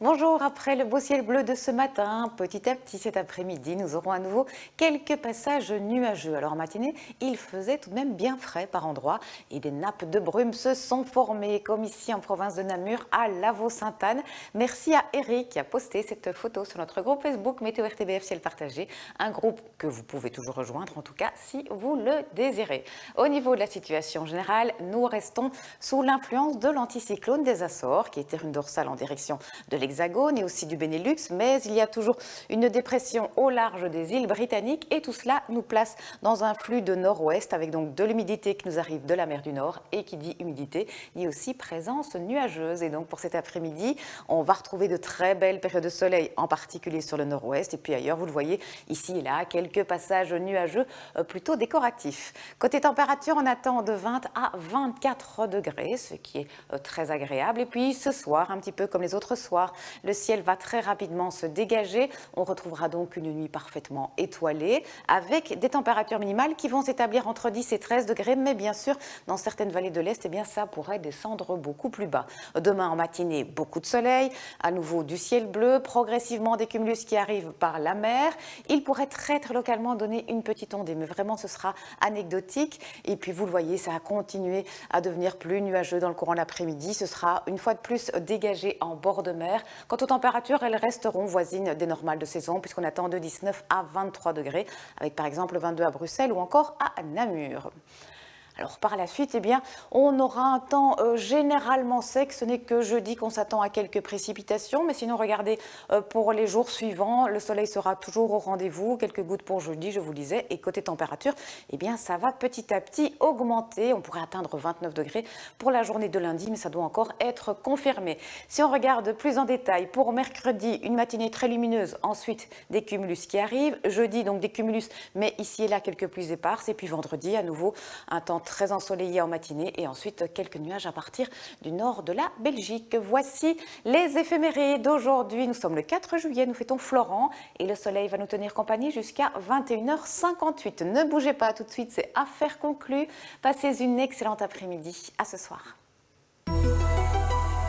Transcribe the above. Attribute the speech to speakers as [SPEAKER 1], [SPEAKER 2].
[SPEAKER 1] Bonjour, après le beau ciel bleu de ce matin, petit à petit cet après-midi, nous aurons à nouveau quelques passages nuageux. Alors en matinée, il faisait tout de même bien frais par endroits et des nappes de brume se sont formées, comme ici en province de Namur, à Lavaux-Sainte-Anne. Merci à Eric qui a posté cette photo sur notre groupe Facebook Météo RTBF Ciel Partagé, un groupe que vous pouvez toujours rejoindre, en tout cas si vous le désirez. Au niveau de la situation générale, nous restons sous l'influence de l'anticyclone des Açores, qui était une dorsale en direction de l'Hexagone et aussi du Benelux, mais il y a toujours une dépression au large des îles britanniques et tout cela nous place dans un flux de nord-ouest avec donc de l'humidité qui nous arrive de la mer du Nord et qui dit humidité dit aussi présence nuageuse. Et donc pour cet après-midi, on va retrouver de très belles périodes de soleil, en particulier sur le nord-ouest et puis ailleurs, vous le voyez ici et là, quelques passages nuageux plutôt décoratifs. Côté température, on attend de 20 à 24 degrés, ce qui est très agréable. Et puis ce soir, un petit peu comme les autres soirs, le ciel va très rapidement se dégager. On retrouvera donc une nuit parfaitement étoilée avec des températures minimales qui vont s'établir entre 10 et 13 degrés. Mais bien sûr, dans certaines vallées de l'Est, eh bien, ça pourrait descendre beaucoup plus bas. Demain en matinée, beaucoup de soleil, à nouveau du ciel bleu, progressivement des cumulus qui arrivent par la mer. Il pourrait très localement donner une petite ondée, mais vraiment ce sera anecdotique. Et puis vous le voyez, ça a continué à devenir plus nuageux dans le courant de l'après-midi. Ce sera une fois de plus dégagé en bord de mer. Quant aux températures, elles resteront voisines des normales de saison puisqu'on attend de 19 à 23 degrés avec par exemple 22 à Bruxelles ou encore à Namur. Alors par la suite, eh bien, on aura un temps généralement sec. Ce n'est que jeudi qu'on s'attend à quelques précipitations. Mais sinon, regardez, pour les jours suivants, le soleil sera toujours au rendez-vous. Quelques gouttes pour jeudi, je vous le disais. Et côté température, eh bien, ça va petit à petit augmenter. On pourrait atteindre 29 degrés pour la journée de lundi, mais ça doit encore être confirmé. Si on regarde plus en détail, pour mercredi, une matinée très lumineuse. Ensuite, des cumulus qui arrivent. Jeudi, donc des cumulus, mais ici et là, quelques pluies éparses. Et puis vendredi, à nouveau, un temps très ensoleillé en matinée et ensuite quelques nuages à partir du nord de la Belgique. Voici les éphémérides d'aujourd'hui. Nous sommes le 4 juillet, nous fêtons Florent et le soleil va nous tenir compagnie jusqu'à 21h58. Ne bougez pas tout de suite, c'est affaire conclue. Passez une excellente après-midi. À ce soir.